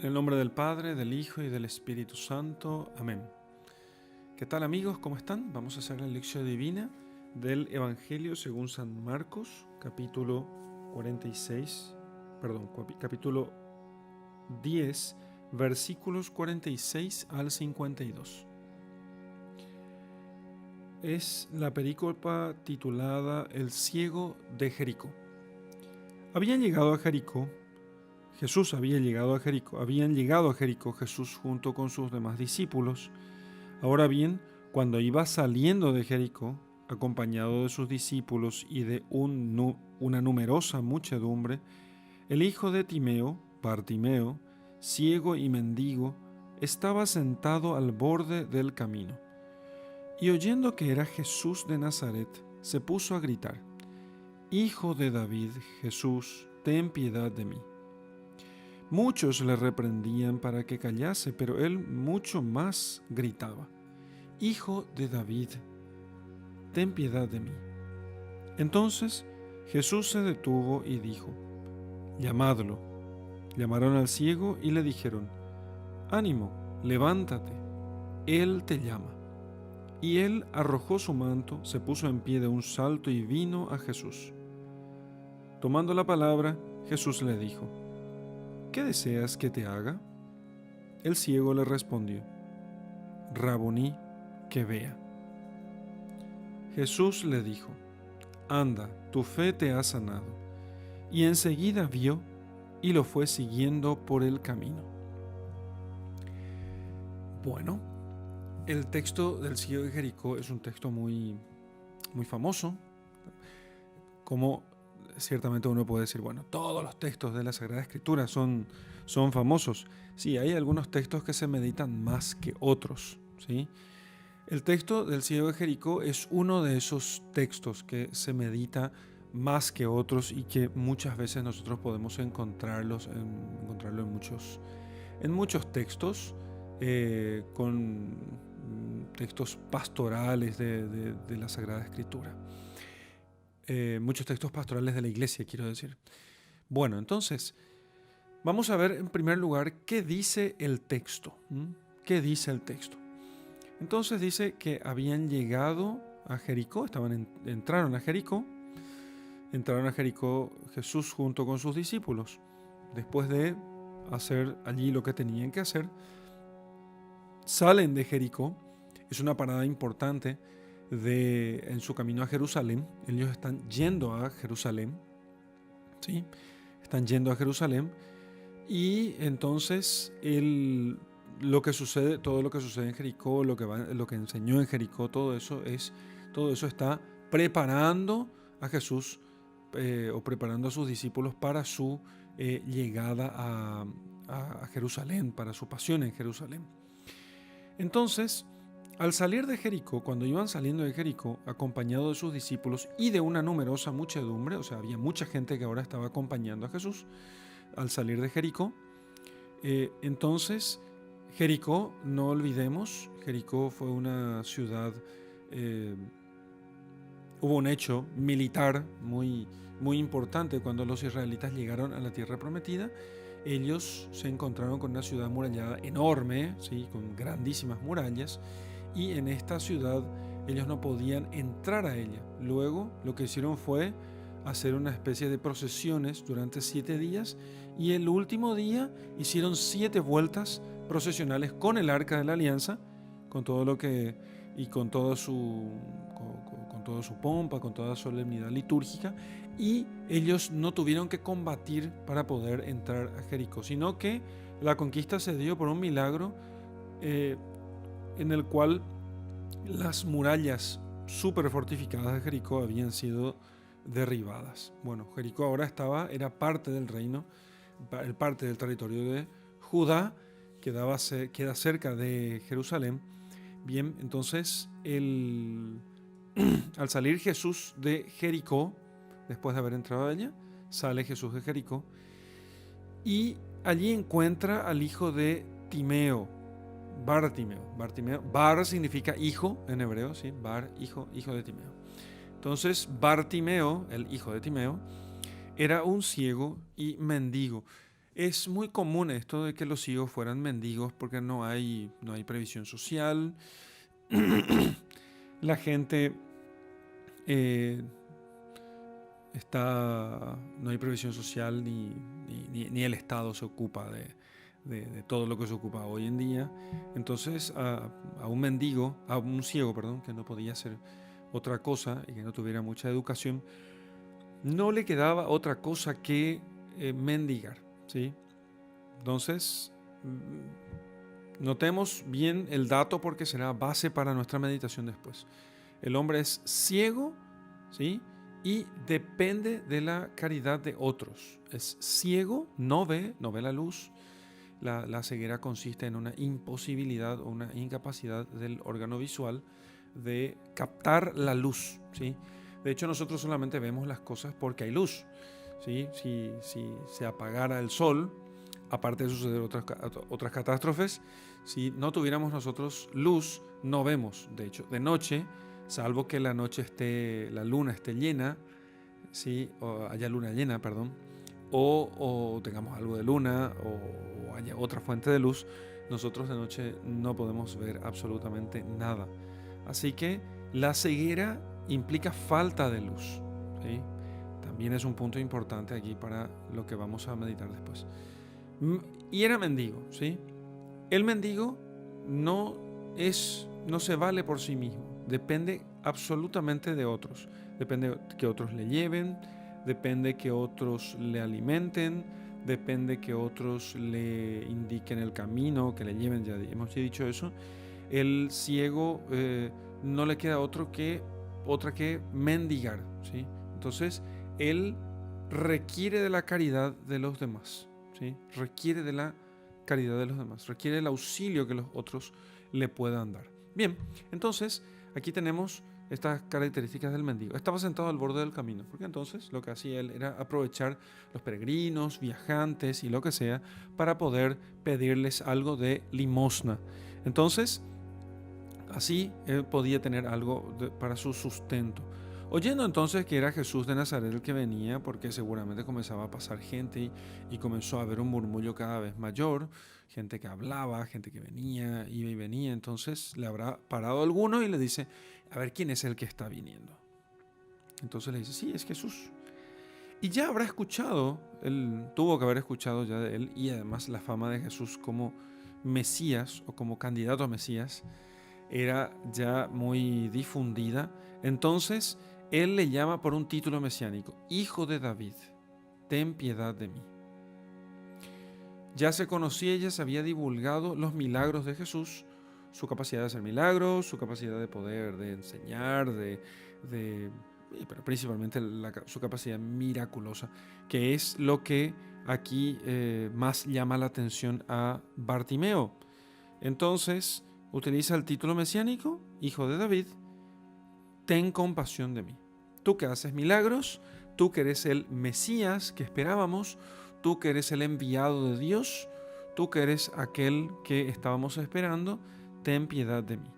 En el nombre del Padre, del Hijo y del Espíritu Santo. Amén. ¿Qué tal, amigos? ¿Cómo están? Vamos a hacer la lección divina del Evangelio según San Marcos, capítulo 10, versículos 46 al 52. Es la perícopa titulada El ciego de Jericó. Habían llegado a Jericó Jesús junto con sus demás discípulos. Ahora bien, cuando iba saliendo de Jericó, acompañado de sus discípulos y de una numerosa muchedumbre, el hijo de Timeo, Bartimeo, ciego y mendigo, estaba sentado al borde del camino. Y oyendo que era Jesús de Nazaret, se puso a gritar: «Hijo de David, Jesús, ten piedad de mí». Muchos le reprendían para que callase, pero él mucho más gritaba: «Hijo de David, ten piedad de mí». Entonces Jesús se detuvo y dijo: «Llamadlo». Llamaron al ciego y le dijeron: «Ánimo, levántate, él te llama». Y él arrojó su manto, se puso en pie de un salto y vino a Jesús. Tomando la palabra, Jesús le dijo: «¿Qué deseas que te haga?». El ciego le respondió: «Raboní, que vea». Jesús le dijo: «Anda, tu fe te ha sanado». Y enseguida vio y lo fue siguiendo por el camino. Bueno, el texto del ciego de Jericó es un texto muy famoso. Como ciertamente uno puede decir, bueno, todos los textos de la Sagrada Escritura son famosos. Sí, hay algunos textos que se meditan más que otros, ¿sí? El texto del ciego de Jericó es uno de esos textos que se medita más que otros y que muchas veces nosotros podemos encontrarlo en muchos textos, con textos pastorales de la Sagrada Escritura. Muchos textos pastorales de la Iglesia, quiero decir. Bueno, entonces, vamos a ver en primer lugar qué dice el texto. ¿Qué dice el texto? Entonces dice que habían llegado a Jericó, entraron a Jericó Jesús junto con sus discípulos. Después de hacer allí lo que tenían que hacer, salen de Jericó. Es una parada importante en su camino a Jerusalén. Ellos están yendo a Jerusalén, ¿sí? Están yendo a Jerusalén, y entonces todo lo que sucede en Jericó, lo que enseñó en Jericó, todo eso está preparando a Jesús o preparando a sus discípulos para su llegada a Jerusalén, para su pasión en Jerusalén. Entonces, al salir de Jericó, cuando iban saliendo de Jericó, acompañado de sus discípulos y de una numerosa muchedumbre, o sea, había mucha gente que ahora estaba acompañando a Jesús, al salir de Jericó, entonces Jericó, no olvidemos, Jericó fue una ciudad, hubo un hecho militar muy importante cuando los israelitas llegaron a la tierra prometida. Ellos se encontraron con una ciudad amurallada enorme, ¿sí? Con grandísimas murallas, y en esta ciudad ellos no podían entrar a ella. Luego lo que hicieron fue hacer una especie de procesiones durante 7 días, y el último día hicieron 7 vueltas procesionales con el Arca de la Alianza, con toda su pompa, con toda solemnidad litúrgica, y ellos no tuvieron que combatir para poder entrar a Jericó, sino que la conquista se dio por un milagro, en el cual las murallas súper fortificadas de Jericó habían sido derribadas. Bueno, Jericó ahora era parte del reino, parte del territorio de Judá, queda cerca de Jerusalén. Bien, entonces al salir Jesús de Jericó, después de haber entrado a ella, sale Jesús de Jericó y allí encuentra al hijo de Timeo, Bartimeo. Bar significa hijo en hebreo, ¿sí? Bar, hijo de Timeo. Entonces Bartimeo, el hijo de Timeo, era un ciego y mendigo. Es muy común esto de que los ciegos fueran mendigos porque no hay previsión social. La gente eh, no hay previsión social ni el Estado se ocupa de todo lo que se ocupa hoy en día. Entonces a un mendigo, a un ciego, perdón, que no podía hacer otra cosa y que no tuviera mucha educación, no le quedaba otra cosa que mendigar, ¿sí? Entonces, notemos bien el dato porque será base para nuestra meditación después. El hombre es ciego, ¿sí? Y depende de la caridad de otros. Es ciego, no ve la luz. La ceguera consiste en una imposibilidad o una incapacidad del órgano visual de captar la luz, ¿sí? De hecho, nosotros solamente vemos las cosas porque hay luz, ¿sí? Si se apagara el sol, aparte de suceder otras catástrofes, si no tuviéramos nosotros luz, no vemos. De hecho, de noche, salvo que la luna esté llena, ¿sí? O haya luna llena, perdón, o tengamos algo de luna o haya otra fuente de luz, nosotros de noche no podemos ver absolutamente nada. Así que la ceguera implica falta de luz, ¿sí? También es un punto importante aquí para lo que vamos a meditar después. Y era mendigo, ¿sí? El mendigo no se vale por sí mismo, depende absolutamente de otros. Depende que otros le lleven, depende que otros le alimenten, depende que otros le indiquen el camino, que le lleven, ya hemos dicho eso. El ciego no le queda otra que mendigar, ¿sí? Entonces, él requiere de la caridad de los demás, ¿sí? Requiere de la caridad de los demás, requiere el auxilio que los otros le puedan dar. Bien, entonces, aquí tenemos estas características del mendigo. Estaba sentado al borde del camino, porque entonces lo que hacía él era aprovechar los peregrinos, viajantes y lo que sea, para poder pedirles algo de limosna. Entonces, así él podía tener algo para su sustento. Oyendo entonces que era Jesús de Nazaret el que venía, porque seguramente comenzaba a pasar gente y comenzó a haber un murmullo cada vez mayor, gente que hablaba, gente que venía, iba y venía, entonces le habrá parado alguno y le dice, a ver, ¿quién es el que está viniendo? Entonces le dice, sí, es Jesús. Y ya habrá escuchado, él tuvo que haber escuchado ya de él, y además la fama de Jesús como Mesías o como candidato a Mesías era ya muy difundida. Entonces él le llama por un título mesiánico, Hijo de David, ten piedad de mí. Ya se conocía, ya se había divulgado los milagros de Jesús, su capacidad de hacer milagros, su capacidad de poder, de enseñar, pero principalmente su capacidad miraculosa, que es lo que aquí más llama la atención a Bartimeo. Entonces utiliza el título mesiánico, Hijo de David, ten compasión de mí. Tú que haces milagros, tú que eres el Mesías que esperábamos, tú que eres el enviado de Dios, tú que eres aquel que estábamos esperando, ten piedad de mí.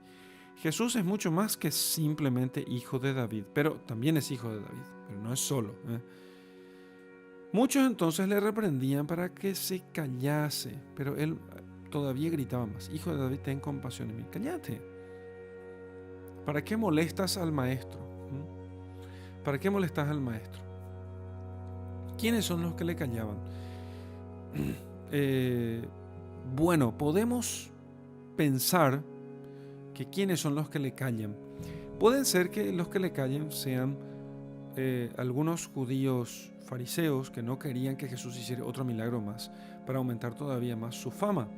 Jesús es mucho más que simplemente hijo de David, pero también es hijo de David, pero no es solo. Muchos entonces le reprendían para que se callase, pero él todavía gritaba más, Hijo de David, ten compasión de mí. Cállate. ¿Para qué molestas al maestro? ¿Para qué molestas al maestro? ¿Quiénes son los que le callaban? Bueno, podemos pensar que quiénes son los que le callan. Pueden ser que los que le callen sean algunos judíos fariseos que no querían que Jesús hiciera otro milagro más para aumentar todavía más su fama.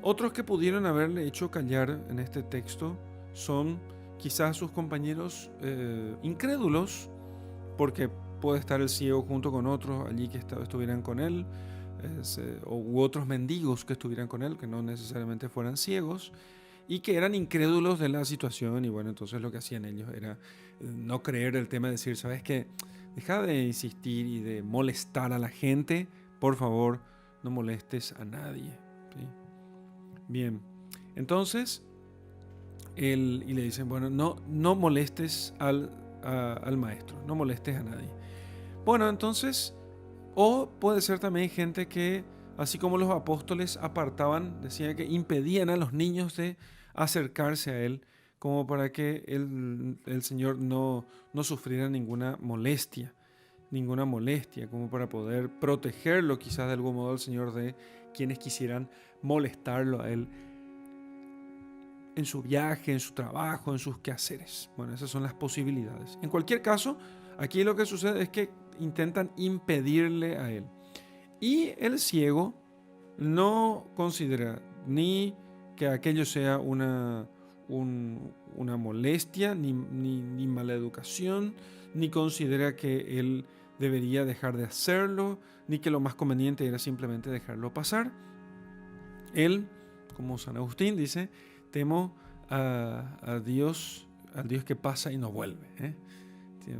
Otros que pudieron haberle hecho callar en este texto son quizás sus compañeros incrédulos, porque puede estar el ciego junto con otros allí que estuvieran con él, u otros mendigos que estuvieran con él, que no necesariamente fueran ciegos, y que eran incrédulos de la situación. Y bueno, entonces lo que hacían ellos era no creer el tema, de decir, ¿sabes qué? Deja de insistir y de molestar a la gente, por favor, no molestes a nadie, ¿sí? Bien, entonces y le dicen, bueno, no molestes al maestro, no molestes a nadie. Bueno, entonces O puede ser también gente que, así como los apóstoles apartaban, decía que impedían a los niños de acercarse a él, como para que el Señor no sufriera ninguna molestia, como para poder protegerlo quizás de algún modo al Señor de quienes quisieran molestarlo a él en su viaje, en su trabajo, en sus quehaceres. Bueno, esas son las posibilidades. En cualquier caso, aquí lo que sucede es que intentan impedirle a él. Y el ciego no considera ni que aquello sea una molestia, ni mala educación, ni considera que él debería dejar de hacerlo, ni que lo más conveniente era simplemente dejarlo pasar. Él, como San Agustín dice, temo a Dios, al Dios que pasa y no vuelve.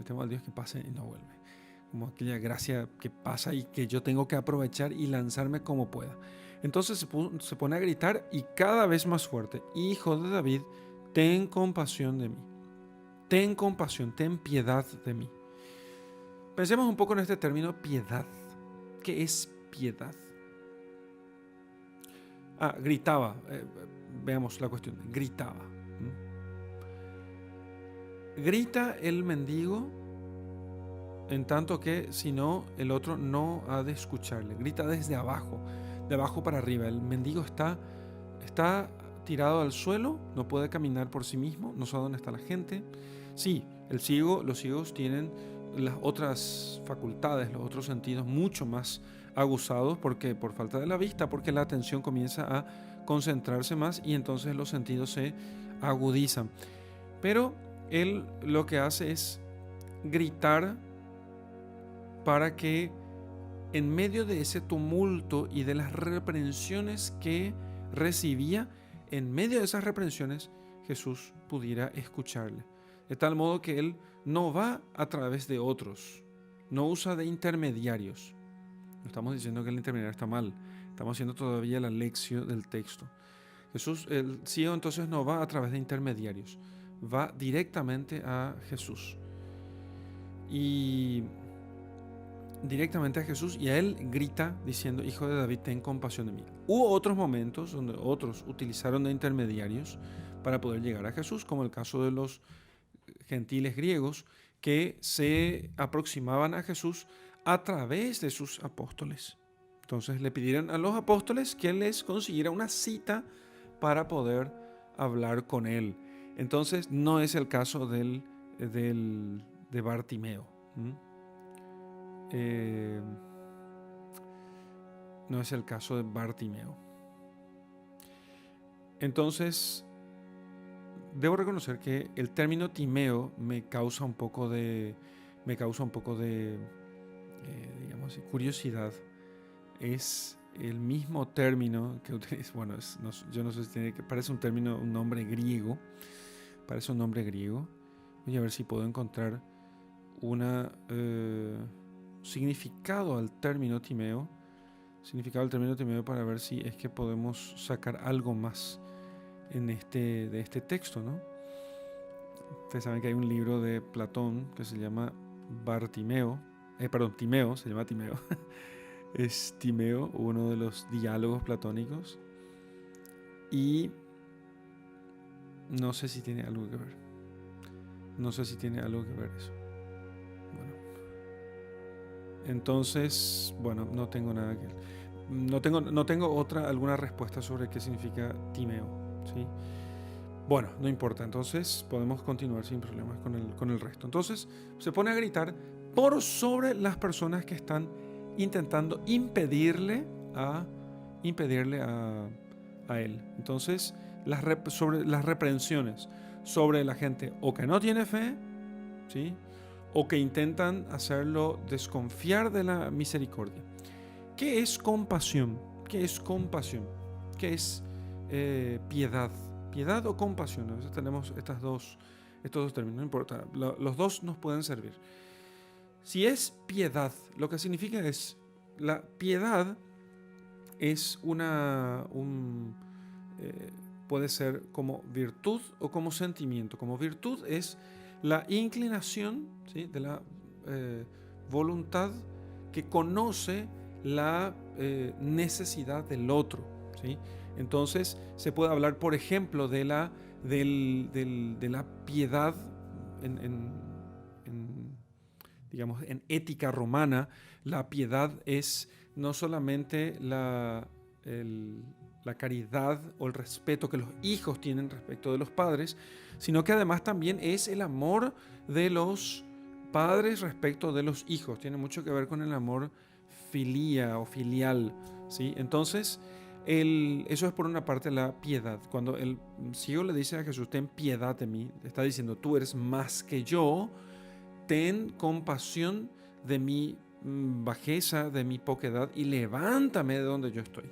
Temo al Dios que pasa y no vuelve. Como aquella gracia que pasa y que yo tengo que aprovechar y lanzarme como pueda. Entonces se pone a gritar y cada vez más fuerte: Hijo de David, ten compasión de mí. Ten compasión, ten piedad de mí. Pensemos un poco en este término piedad. ¿Qué es piedad? Gritaba. Veamos la cuestión. Gritaba. Grita el mendigo en tanto que si no, el otro no ha de escucharle. Grita desde abajo, de abajo para arriba. El mendigo está tirado al suelo, no puede caminar por sí mismo, no sabe dónde está la gente. Sí, los ciegos tienen las otras facultades, los otros sentidos mucho más aguzados, porque por falta de la vista, porque la atención comienza a concentrarse más y entonces los sentidos se agudizan. Pero él lo que hace es gritar para que en medio de ese tumulto y de las reprensiones que recibía, en medio de esas reprensiones, Jesús pudiera escucharle. De tal modo que él no va a través de otros, no usa de intermediarios. No estamos diciendo que el intermediario está mal, estamos haciendo todavía la lección del texto. El ciego entonces no va a través de intermediarios, va directamente a Jesús. Y a él grita diciendo: Hijo de David, ten compasión de mí. Hubo otros momentos donde otros utilizaron de intermediarios para poder llegar a Jesús, como el caso de los gentiles griegos que se aproximaban a Jesús a través de sus apóstoles. Entonces le pidieron a los apóstoles que les consiguiera una cita para poder hablar con él. Entonces no es el caso de Bartimeo. No es el caso de Bartimeo. Entonces, debo reconocer que el término Timeo me causa un poco de digamos, curiosidad. Es el mismo término que utiliza, bueno, yo no sé si tiene que, parece un nombre griego. Parece un nombre griego. Voy a ver si puedo encontrar un significado al término Timeo. Para ver si es que podemos sacar algo más de este texto, ¿no? Ustedes saben que hay un libro de Platón que se llama Timeo, se llama Timeo. Es Timeo, uno de los diálogos platónicos. Y no sé si tiene algo que ver. Eso. Bueno. Entonces, bueno, no tengo nada que... No tengo alguna respuesta sobre qué significa Timeo, ¿sí? Bueno, no importa, entonces podemos continuar sin problemas con el resto. Entonces se pone a gritar por sobre las personas que están intentando impedirle a él. Entonces sobre las reprensiones sobre la gente o que no tiene fe, ¿sí?, o que intentan hacerlo desconfiar de la misericordia. ¿Qué es compasión? ¿Qué es piedad? ¿Piedad o compasión? A veces tenemos estos dos términos, no importa, los dos nos pueden servir. Si es piedad, lo que significa es, la piedad es puede ser como virtud o como sentimiento. Como virtud es la inclinación, ¿sí?, de la voluntad que conoce la necesidad del otro, ¿sí? Entonces se puede hablar, por ejemplo, de la piedad digamos, en ética romana. La piedad es no solamente la caridad o el respeto que los hijos tienen respecto de los padres, sino que además también es el amor de los padres respecto de los hijos. Tiene mucho que ver con el amor filia o filial, ¿sí? Entonces, eso es por una parte la piedad. Cuando el ciego le dice a Jesús, ten piedad de mí, está diciendo, tú eres más que yo, ten compasión de mi bajeza, de mi poquedad, y levántame de donde yo estoy.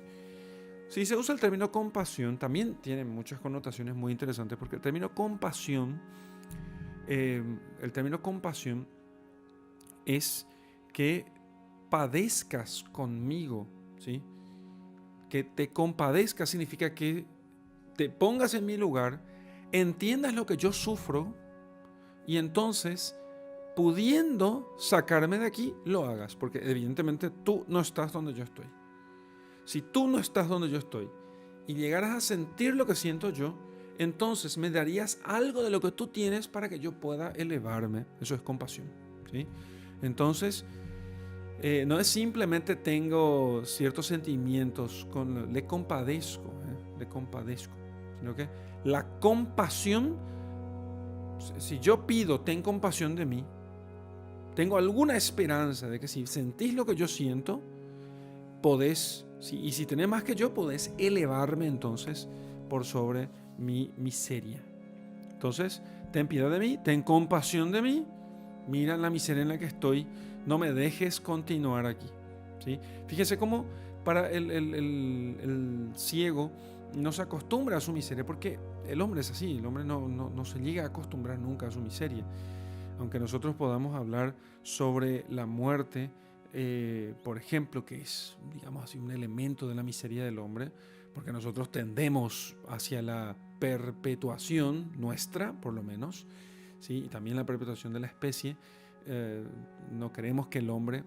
Si se usa el término compasión, también tiene muchas connotaciones muy interesantes, porque el término compasión es que padezcas conmigo, ¿sí? Que te compadezcas significa que te pongas en mi lugar, entiendas lo que yo sufro y entonces, pudiendo sacarme de aquí, lo hagas, porque evidentemente tú no estás donde yo estoy. Si tú no estás donde yo estoy y llegaras a sentir lo que siento yo, entonces me darías algo de lo que tú tienes para que yo pueda elevarme. Eso es compasión, ¿sí? Entonces, no es simplemente tengo ciertos sentimientos, le compadezco, sino que la compasión, si yo pido, ten compasión de mí, tengo alguna esperanza de que si sentís lo que yo siento, podés, y si tenés más que yo, podés elevarme entonces por sobre mi miseria. Entonces, ten piedad de mí, ten compasión de mí, mira la miseria en la que estoy, no me dejes continuar aquí, ¿sí? Fíjese cómo para el ciego no se acostumbra a su miseria, porque el hombre es así, el hombre no se llega a acostumbrar nunca a su miseria. Aunque nosotros podamos hablar sobre la muerte, por ejemplo, que es, digamos así, un elemento de la miseria del hombre, porque nosotros tendemos hacia la perpetuación nuestra, por lo menos, ¿sí? Y también la perpetuación de la especie. No queremos que el hombre,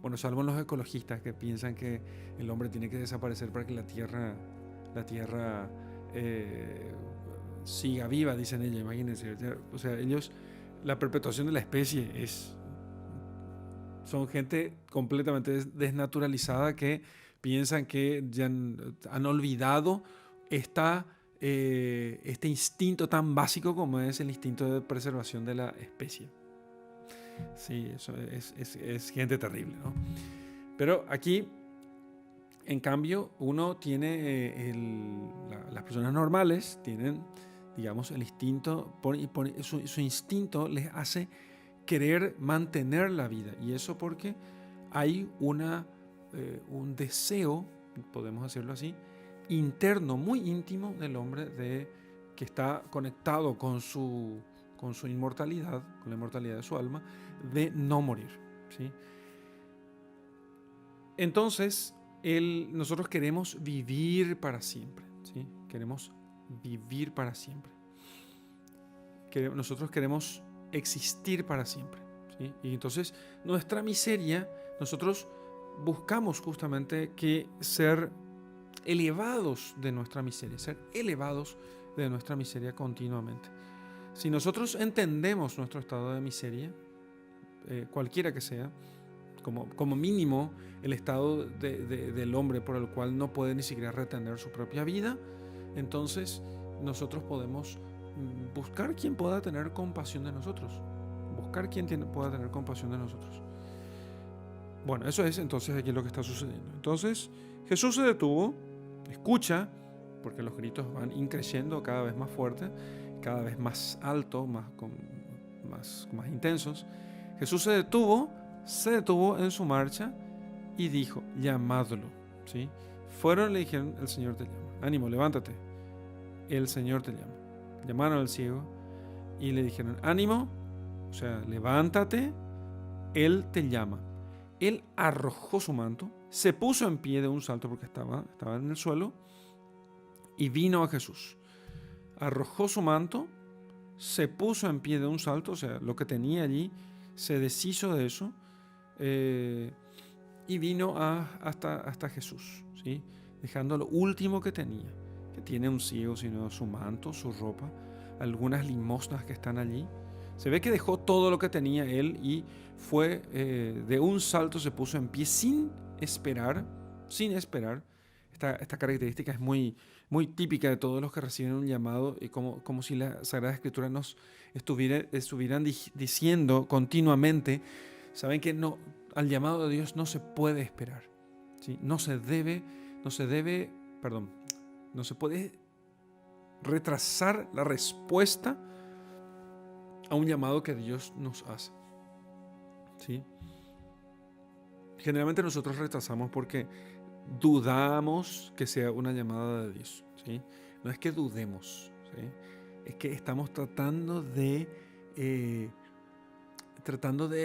bueno, salvo los ecologistas que piensan que el hombre tiene que desaparecer para que la tierra siga viva, dicen ellos, imagínense. O sea, ellos, la perpetuación de la especie son gente completamente desnaturalizada que piensan que ya han olvidado este instinto tan básico como es el instinto de preservación de la especie. Sí, eso es gente terrible, ¿no? Pero aquí, en cambio, uno tiene, las personas normales tienen, digamos, el instinto, su instinto les hace querer mantener la vida. Y eso porque hay un deseo, podemos decirlo así, interno, muy íntimo del hombre, que está conectado con su inmortalidad, con la inmortalidad de su alma, de no morir, ¿sí? Entonces, nosotros queremos vivir para siempre, ¿sí? Queremos vivir para siempre. Nosotros queremos existir para siempre, ¿sí? Y entonces, nuestra miseria, nosotros buscamos justamente que ser elevados de nuestra miseria, ser elevados de nuestra miseria continuamente. Si nosotros entendemos nuestro estado de miseria, cualquiera que sea, como mínimo el estado del hombre por el cual no puede ni siquiera retener su propia vida, entonces nosotros podemos buscar quien pueda tener compasión de nosotros. Buscar quien pueda tener compasión de nosotros. Bueno, eso es entonces aquí lo que está sucediendo. Entonces Jesús se detuvo, escucha, porque los gritos van increciendo cada vez más fuerte, cada vez más alto, más intensos. Jesús se detuvo en su marcha y dijo, llamadlo, ¿sí? Fueron y le dijeron, el Señor te llama. Ánimo, levántate, el Señor te llama. Llamaron al ciego y le dijeron, ánimo, o sea, levántate, Él te llama. Él arrojó su manto, se puso en pie de un salto porque estaba en el suelo y vino a Jesús. Arrojó su manto, se puso en pie de un salto, o sea, lo que tenía allí se deshizo de eso y vino hasta Jesús, ¿sí? Dejando lo último que tenía, que tiene un ciego, sino su manto, su ropa, algunas limosnas que están allí. Se ve que dejó todo lo que tenía él y fue de un salto, se puso en pie sin esperar. Esta característica es muy, muy típica de todos los que reciben un llamado, y como si la Sagrada Escritura nos estuvieran diciendo continuamente, saben que no, al llamado de Dios no se puede esperar, ¿sí? No se puede retrasar la respuesta a un llamado que Dios nos hace, ¿sí? Generalmente nosotros retrasamos porque dudamos que sea una llamada de Dios, ¿sí? No es que dudemos, ¿sí? Es que estamos tratando de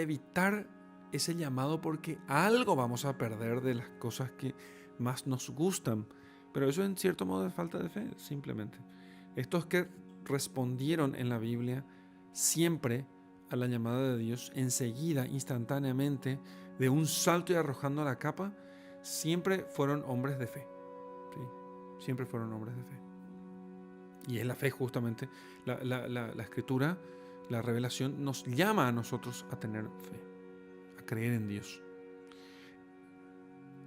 evitar ese llamado porque algo vamos a perder de las cosas que más nos gustan. Pero eso en cierto modo es falta de fe, simplemente. Estos que respondieron en la Biblia siempre a la llamada de Dios, enseguida, instantáneamente, de un salto y arrojando la capa, siempre fueron hombres de fe, ¿sí? Siempre fueron hombres de fe. Y es la fe justamente, la Escritura, la revelación nos llama a nosotros a tener fe, a creer en Dios.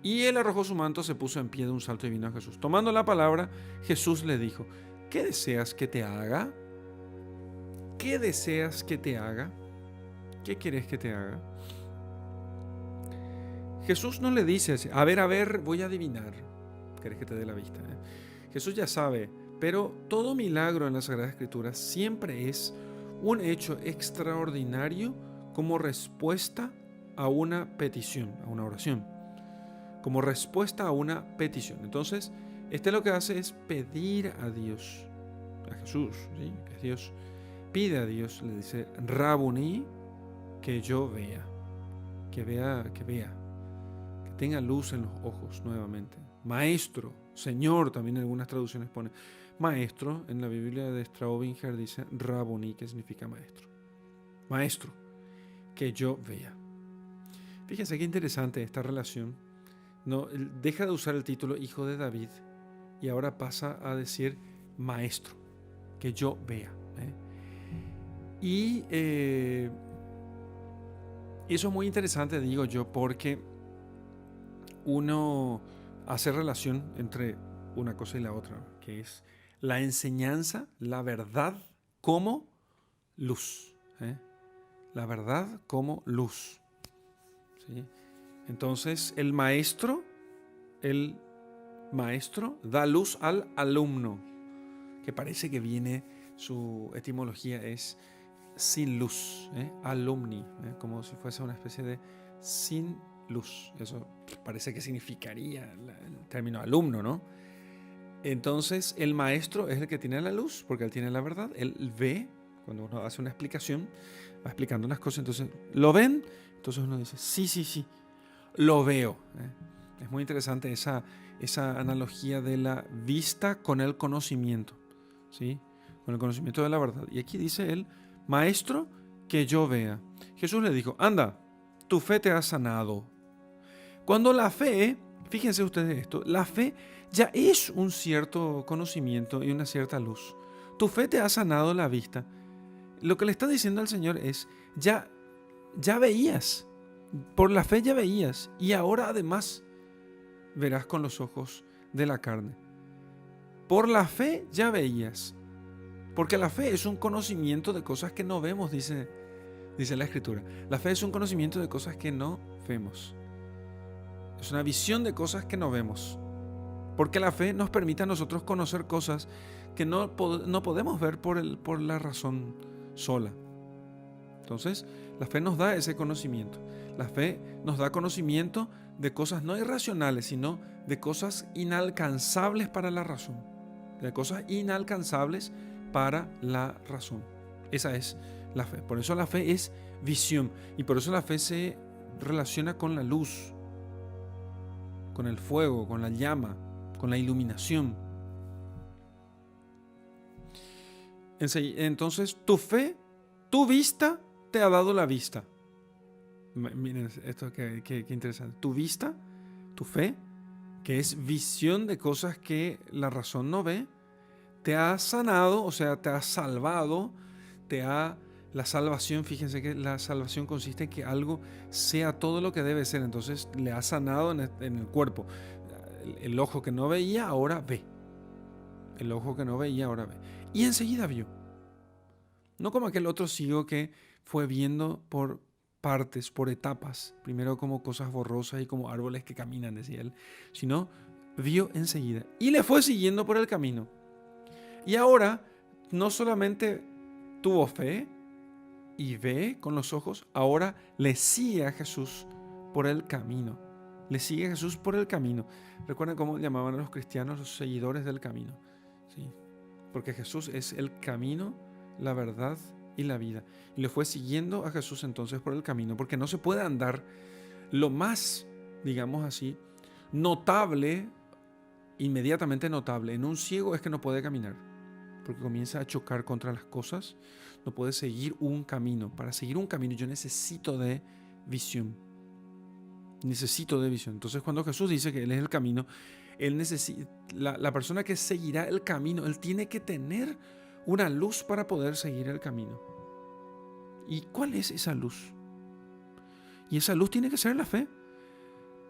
Y él arrojó su manto, se puso en pie de un salto y vino a Jesús. Tomando la palabra, Jesús le dijo: ¿qué deseas que te haga? ¿Qué deseas que te haga? ¿Qué quieres que te haga? Jesús no le dice, a ver, voy a adivinar. ¿Querés que te dé la vista? Jesús ya sabe, pero todo milagro en la Sagrada Escritura siempre es un hecho extraordinario como respuesta a una petición, a una oración. Como respuesta a una petición. Entonces, lo que hace es pedir a Dios, a Jesús, ¿sí? Que Dios pide a Dios, le dice: Rabuni, que yo vea, que tenga luz en los ojos nuevamente. Maestro, Señor, también en algunas traducciones pone maestro. En la Biblia de Straubinger dice Rabuni, que significa maestro. Maestro, que yo vea. Fíjense qué interesante esta relación. No, deja de usar el título hijo de David y ahora pasa a decir maestro, que yo vea. Y eso es muy interesante, digo yo, porque uno hace relación entre una cosa y la otra, que es la enseñanza, la verdad como luz. La verdad como luz, ¿sí? Entonces el maestro da luz al alumno, que parece que viene, su etimología es sin luz, alumni, como si fuese una especie de sin luz. Eso parece que significaría el término alumno, ¿no? Entonces el maestro es el que tiene la luz, porque él tiene la verdad, él ve. Cuando uno hace una explicación, va explicando unas cosas, entonces ¿lo ven? Entonces uno dice sí, lo veo. Es muy interesante esa analogía de la vista con el conocimiento, ¿sí? Con el conocimiento de la verdad. Y aquí dice él: maestro, que yo vea. Jesús le dijo: anda, tu fe te ha sanado. Cuando la fe, fíjense ustedes esto, la fe ya es un cierto conocimiento y una cierta luz. Tu fe te ha sanado la vista. Lo que le está diciendo al Señor es: ya veías, por la fe ya veías, y ahora además verás con los ojos de la carne. Por la fe ya veías, porque la fe es un conocimiento de cosas que no vemos, dice la Escritura. La fe es un conocimiento de cosas que no vemos. Es una visión de cosas que no vemos, porque la fe nos permite a nosotros conocer cosas que no podemos ver por la razón sola. Entonces, la fe nos da ese conocimiento. La fe nos da conocimiento de cosas no irracionales, sino de cosas inalcanzables para la razón. De cosas inalcanzables para la razón. Esa es la fe. Por eso la fe es visión. Y por eso la fe se relaciona con la luz, con el fuego, con la llama, con la iluminación. Entonces, tu fe, tu vista, te ha dado la vista. Miren esto que interesante. Tu vista, tu fe, que es visión de cosas que la razón no ve, te ha sanado, o sea, te ha salvado, la salvación, fíjense que la salvación consiste en que algo sea todo lo que debe ser, entonces le ha sanado en el cuerpo. El ojo que no veía ahora ve. El ojo que no veía ahora ve. Y enseguida vio. No como aquel otro ciego que fue viendo por partes, por etapas, primero como cosas borrosas y como árboles que caminan, decía él, sino vio enseguida y le fue siguiendo por el camino. Y ahora no solamente tuvo fe y ve con los ojos, ahora le sigue a Jesús por el camino. Le sigue a Jesús por el camino. ¿Recuerdan cómo llamaban a los cristianos los seguidores del camino? Sí, porque Jesús es el camino, la verdad y la vida. Y le fue siguiendo a Jesús entonces por el camino, porque no se puede andar lo más, digamos así, notable, inmediatamente notable en un ciego es que no puede caminar, porque comienza a chocar contra las cosas, no puede seguir un camino. Para seguir un camino yo necesito de visión. Necesito de visión. Entonces cuando Jesús dice que Él es el camino, Él necesita, la persona que seguirá el camino, Él tiene que tener una luz para poder seguir el camino. ¿Y cuál es esa luz? Y esa luz tiene que ser la fe.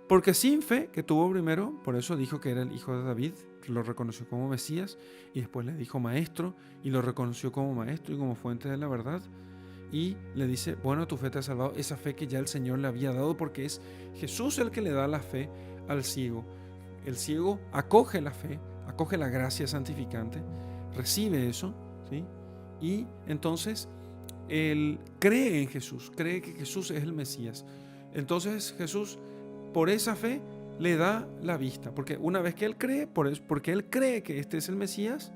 Porque sin fe, que tuvo primero, por eso dijo que era el hijo de David, lo reconoció como Mesías, y después le dijo maestro, y lo reconoció como maestro y como fuente de la verdad, y le dice, bueno, tu fe te ha salvado, esa fe que ya el Señor le había dado, porque es Jesús el que le da la fe al ciego. El ciego acoge la fe, acoge la gracia santificante, recibe eso, ¿sí? Y entonces él cree en Jesús, cree que Jesús es el Mesías. Entonces Jesús, por esa fe, le da la vista, porque una vez que él cree, porque él cree que este es el Mesías,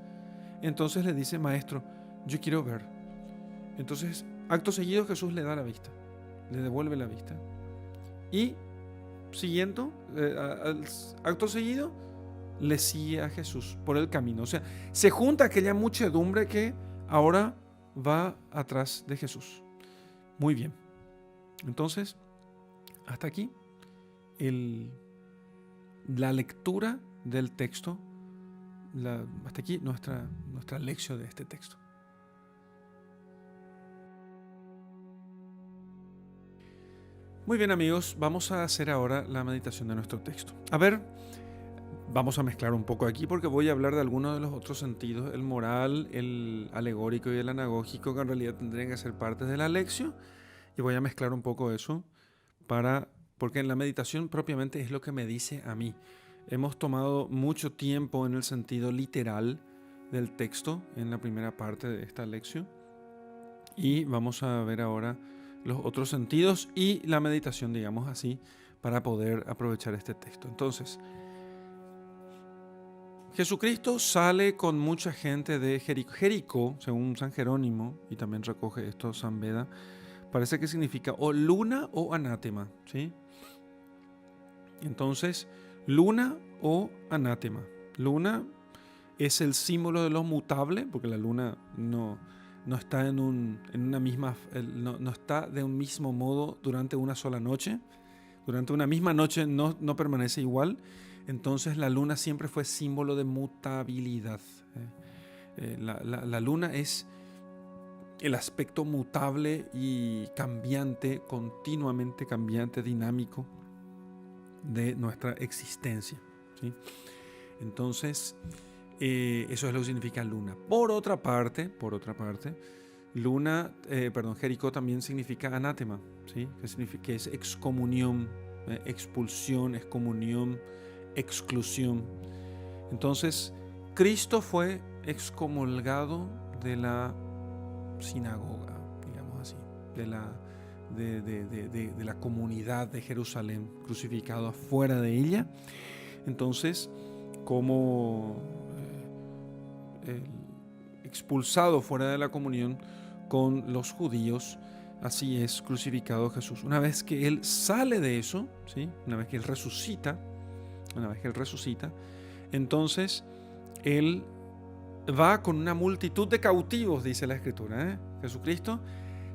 entonces le dice, maestro, yo quiero ver. Entonces, acto seguido, Jesús le da la vista, le devuelve la vista. Y siguiendo, acto seguido, le sigue a Jesús por el camino. O sea, se junta aquella muchedumbre que ahora va atrás de Jesús. Muy bien. Entonces, hasta aquí la lectura del texto, hasta aquí nuestra lección de este texto. Muy bien, amigos, vamos a hacer ahora la meditación de nuestro texto. A ver, vamos a mezclar un poco aquí porque voy a hablar de algunos de los otros sentidos, el moral, el alegórico y el anagógico, que en realidad tendrían que ser partes de la lección, y voy a mezclar un poco eso porque en la meditación propiamente es lo que me dice a mí. Hemos tomado mucho tiempo en el sentido literal del texto en la primera parte de esta lección, y vamos a ver ahora los otros sentidos y la meditación, digamos así, para poder aprovechar este texto. Entonces, Jesucristo sale con mucha gente de Jericó. Jericó, según San Jerónimo, y también recoge esto San Beda, parece que significa o luna o anátema, ¿sí? Entonces, luna o anátema. Luna es el símbolo de lo mutable, porque la luna no está no está de un mismo modo durante una sola noche. Durante una misma noche no permanece igual. Entonces la luna siempre fue símbolo de mutabilidad. La luna es el aspecto mutable y cambiante, continuamente cambiante, dinámico de nuestra existencia, ¿sí? Entonces, eso es lo que significa luna. Por otra parte, Jericó también significa anátema, ¿sí? Que es excomunión, expulsión, excomunión, exclusión. Entonces, Cristo fue excomulgado de la sinagoga, digamos así, de la comunidad de Jerusalén, crucificado afuera de ella. Entonces, como expulsado fuera de la comunión con los judíos, así es crucificado Jesús. Una vez que Él sale de eso, ¿sí? Una vez que Él resucita, entonces Él va con una multitud de cautivos, dice la Escritura, Jesucristo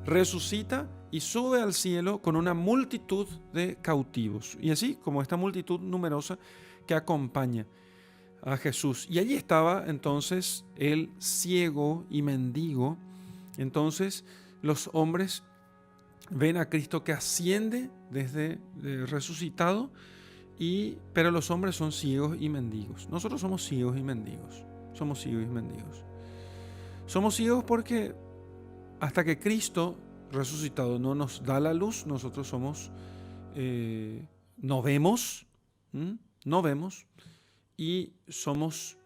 resucita y sube al cielo con una multitud de cautivos. Y así como esta multitud numerosa que acompaña a Jesús. Y allí estaba entonces el ciego y mendigo. Entonces los hombres ven a Cristo que asciende desde resucitado, pero los hombres son ciegos y mendigos. Nosotros somos ciegos y mendigos. Somos ciegos y mendigos. Somos ciegos porque hasta que Cristo resucitado no nos da la luz, nosotros somos, no vemos, no vemos, y somos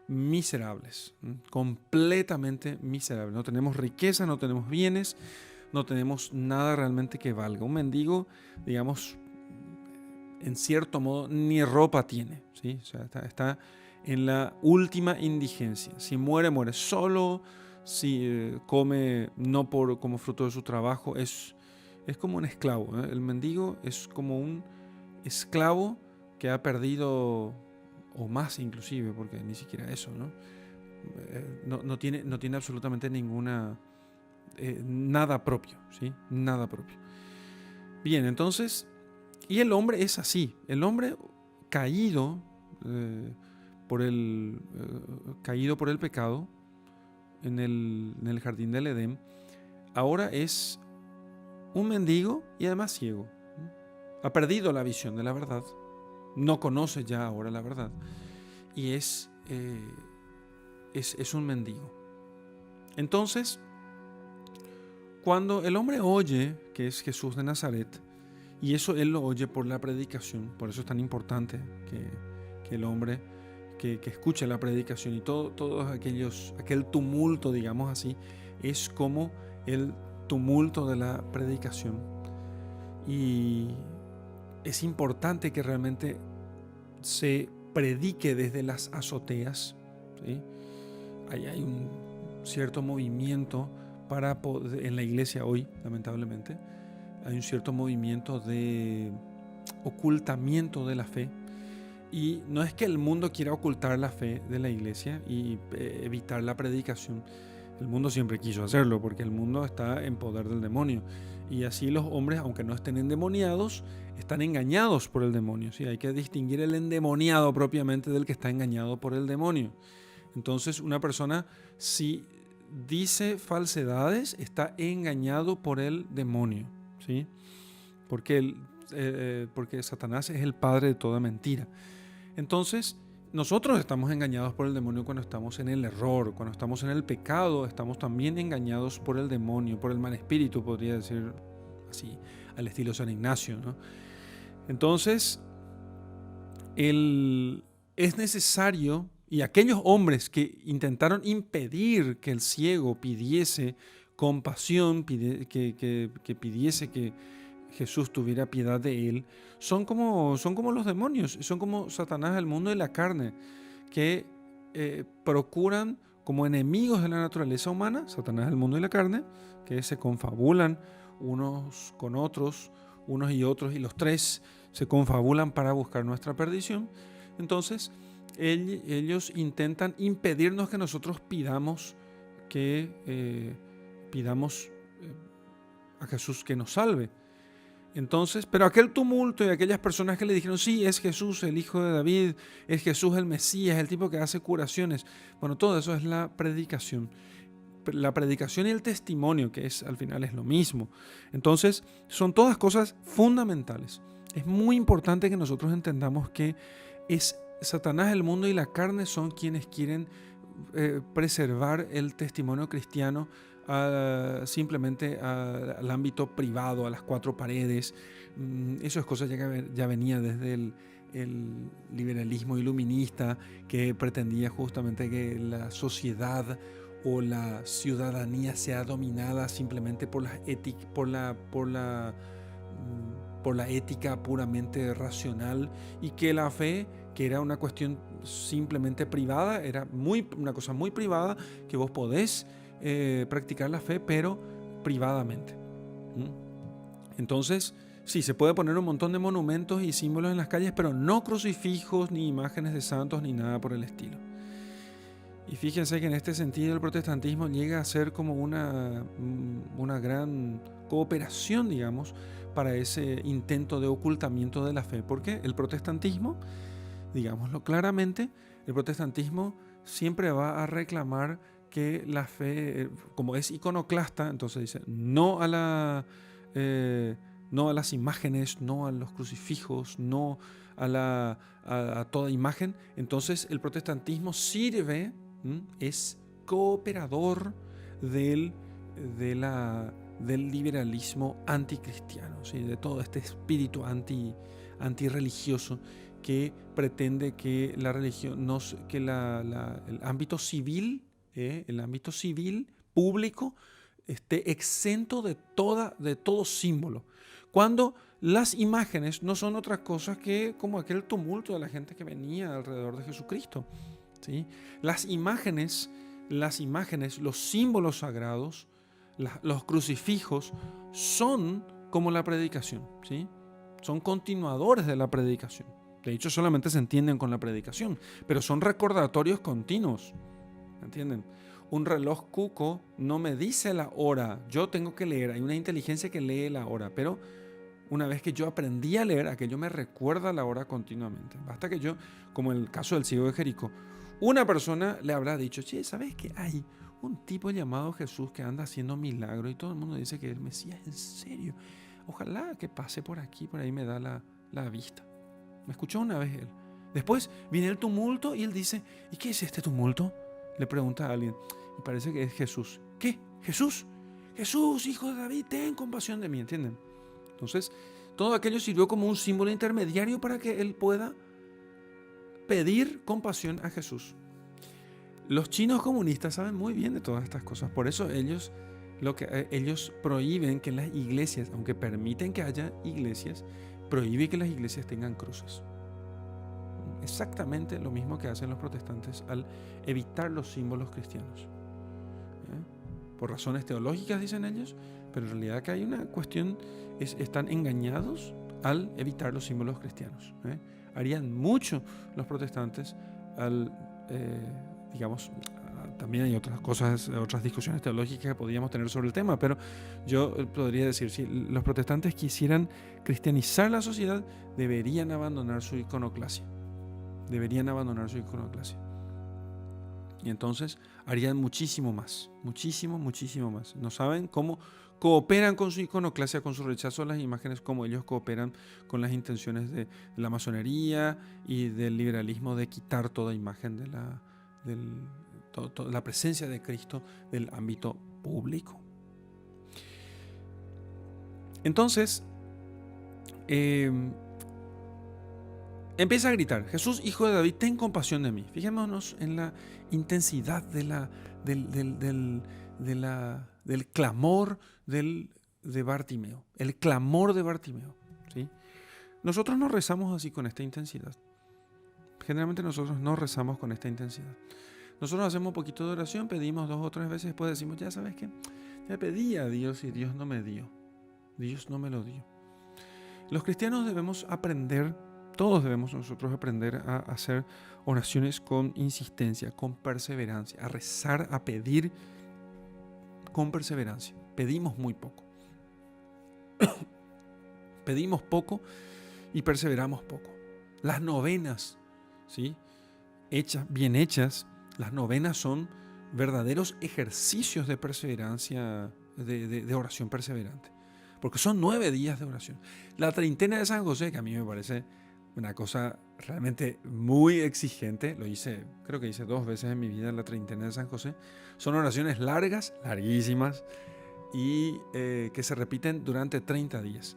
miserables, completamente miserables. No tenemos riqueza, no tenemos bienes, no tenemos nada realmente que valga. Un mendigo, digamos, en cierto modo, ni ropa tiene, ¿sí? O sea, está en la última indigencia. Si muere, muere solo. Si come no como fruto de su trabajo, es como un esclavo, ¿eh? El mendigo es como un esclavo que ha perdido, o más inclusive, porque ni siquiera eso, ¿no? No tiene absolutamente nada propio, ¿sí? Nada propio. Bien, entonces, y el hombre es así. El hombre caído por el pecado, en el jardín del Edén, ahora es un mendigo y además ciego. Ha perdido la visión de la verdad, no conoce ya ahora la verdad, y es un mendigo. Entonces, cuando el hombre oye que es Jesús de Nazaret, y eso él lo oye por la predicación, por eso es tan importante que el hombre que escuche la predicación, y todos aquel tumulto, digamos así, es como el tumulto de la predicación. Y es importante que realmente se predique desde las azoteas, ¿sí? Hay un cierto movimiento en la iglesia hoy, lamentablemente, hay un cierto movimiento de ocultamiento de la fe. Y no es que el mundo quiera ocultar la fe de la iglesia y evitar la predicación. El mundo siempre quiso hacerlo, porque el mundo está en poder del demonio. Y así los hombres, aunque no estén endemoniados, están engañados por el demonio, ¿sí? Hay que distinguir el endemoniado propiamente del que está engañado por el demonio. Entonces, una persona, si dice falsedades, está engañado por el demonio, ¿sí? Porque Satanás es el padre de toda mentira. Entonces, nosotros estamos engañados por el demonio cuando estamos en el error, cuando estamos en el pecado, estamos también engañados por el demonio, por el mal espíritu, podría decir así, al estilo San Ignacio, ¿no? Entonces, es necesario, y aquellos hombres que intentaron impedir que el ciego pidiese compasión, que pidiese que Jesús tuviera piedad de él, son como los demonios, son como Satanás, el mundo y la carne, que procuran como enemigos de la naturaleza humana, Satanás, el mundo y la carne, que se confabulan unos con otros, unos y otros, y los tres se confabulan para buscar nuestra perdición. Entonces, ellos intentan impedirnos que nosotros pidamos a Jesús que nos salve. Entonces, pero aquel tumulto y aquellas personas que le dijeron, sí, es Jesús el hijo de David, es Jesús el Mesías, el tipo que hace curaciones. Bueno, todo eso es la predicación. La predicación y el testimonio, que al final es lo mismo. Entonces, son todas cosas fundamentales. Es muy importante que nosotros entendamos que es Satanás, el mundo y la carne son quienes quieren preservar el testimonio cristiano simplemente al ámbito privado, a las cuatro paredes. Eso es cosa ya venía desde el liberalismo iluminista, que pretendía justamente que la sociedad o la ciudadanía sea dominada simplemente por la ética puramente racional, y que la fe, que era una cuestión simplemente privada, era una cosa muy privada, que vos podés practicar la fe, pero privadamente. Entonces, sí, se puede poner un montón de monumentos y símbolos en las calles, pero no crucifijos, ni imágenes de santos, ni nada por el estilo. Y fíjense que en este sentido el protestantismo llega a ser como una gran cooperación, digamos, para ese intento de ocultamiento de la fe. Porque el protestantismo, digámoslo claramente, el protestantismo siempre va a reclamar que la fe, como es iconoclasta, entonces dice no a no a las imágenes, no a los crucifijos, no a toda imagen. Entonces el protestantismo sirve, es cooperador del, del liberalismo anticristiano, ¿sí? De todo este espíritu antirreligioso que pretende que la religión que el ámbito civil, el ámbito civil público esté exento de todo símbolo. Cuando las imágenes no son otra cosa que como aquel tumulto de la gente que venía alrededor de Jesucristo, ¿sí? Las imágenes, los símbolos sagrados, los crucifijos son como la predicación, ¿sí? Son continuadores de la predicación. De hecho, solamente se entienden con la predicación, pero son recordatorios continuos. ¿Entienden? Un reloj cuco no me dice la hora, yo tengo que leer, hay una inteligencia que lee la hora, pero una vez que yo aprendí a leer, aquello me recuerda la hora continuamente. Basta que yo, como en el caso del ciego de Jericó, una persona le habrá dicho, che, ¿sabes qué? Hay un tipo llamado Jesús que anda haciendo milagros y todo el mundo dice que es el Mesías, en serio. Ojalá que pase por aquí, por ahí me da la vista. Me escuchó una vez él. Después viene el tumulto y él dice, ¿y qué es este tumulto? Le pregunta a alguien y parece que es Jesús. ¿Qué? ¿Jesús? Jesús, hijo de David, ten compasión de mí, ¿entienden? Entonces, todo aquello sirvió como un símbolo intermediario para que él pueda pedir compasión a Jesús. Los chinos comunistas saben muy bien de todas estas cosas, por eso ellos prohíben que las iglesias, aunque permiten que haya iglesias, prohíben que las iglesias tengan cruces. Exactamente lo mismo que hacen los protestantes al evitar los símbolos cristianos. Por razones teológicas, dicen ellos, pero en realidad acá hay una cuestión, están engañados al evitar los símbolos cristianos. Harían mucho los protestantes al, digamos, también hay otras cosas, otras discusiones teológicas que podríamos tener sobre el tema, pero yo podría decir, si los protestantes quisieran cristianizar la sociedad, deberían abandonar su iconoclasia. Y entonces harían muchísimo más. No saben cómo cooperan con su iconoclasia, con su rechazo a las imágenes, como ellos cooperan con las intenciones de la masonería y del liberalismo de quitar toda imagen de la presencia de Cristo del ámbito público. Entonces, empieza a gritar, Jesús, hijo de David, ten compasión de mí. Fijémonos en la intensidad del clamor de Bartimeo. El clamor de Bartimeo, ¿sí? Nosotros no rezamos así con esta intensidad. Generalmente nosotros no rezamos con esta intensidad. Nosotros hacemos un poquito de oración, pedimos 2 o 3 veces, después decimos, ya sabes qué, ya pedí a Dios y Dios no me dio. Dios no me lo dio. Los cristianos debemos aprender, todos debemos nosotros aprender a hacer oraciones con insistencia, con perseverancia, a rezar, a pedir con perseverancia. Pedimos muy poco. Pedimos poco y perseveramos poco. Las novenas, ¿sí? Bien hechas, las novenas son verdaderos ejercicios de perseverancia, de oración perseverante. Porque son 9 días de oración. La treintena de San José, que a mí me parece una cosa realmente muy exigente, creo que hice 2 veces en mi vida la treintena de San José, son oraciones largas, larguísimas, y que se repiten durante 30 días.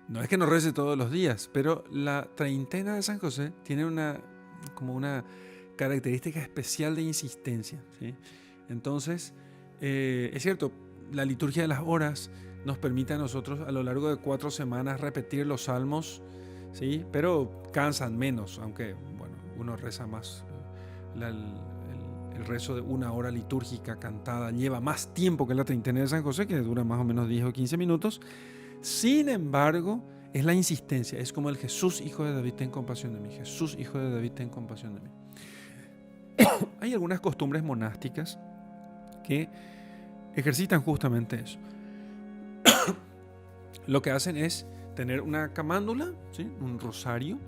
No es que no rece todos los días, pero la treintena de San José tiene una característica especial de insistencia, ¿sí? Entonces, es cierto, la liturgia de las horas nos permite a nosotros a lo largo de 4 semanas repetir los salmos, ¿sí? Pero cansan menos, aunque bueno, uno reza más. El rezo de 1 hora litúrgica cantada lleva más tiempo que la treintena de San José, que dura más o menos 10 o 15 minutos. Sin embargo, es la insistencia, es como el Jesús, hijo de David, ten compasión de mí. Jesús, hijo de David, ten compasión de mí. Hay algunas costumbres monásticas que ejercitan justamente eso. Lo que hacen es tener una camándula, ¿sí? Un rosario,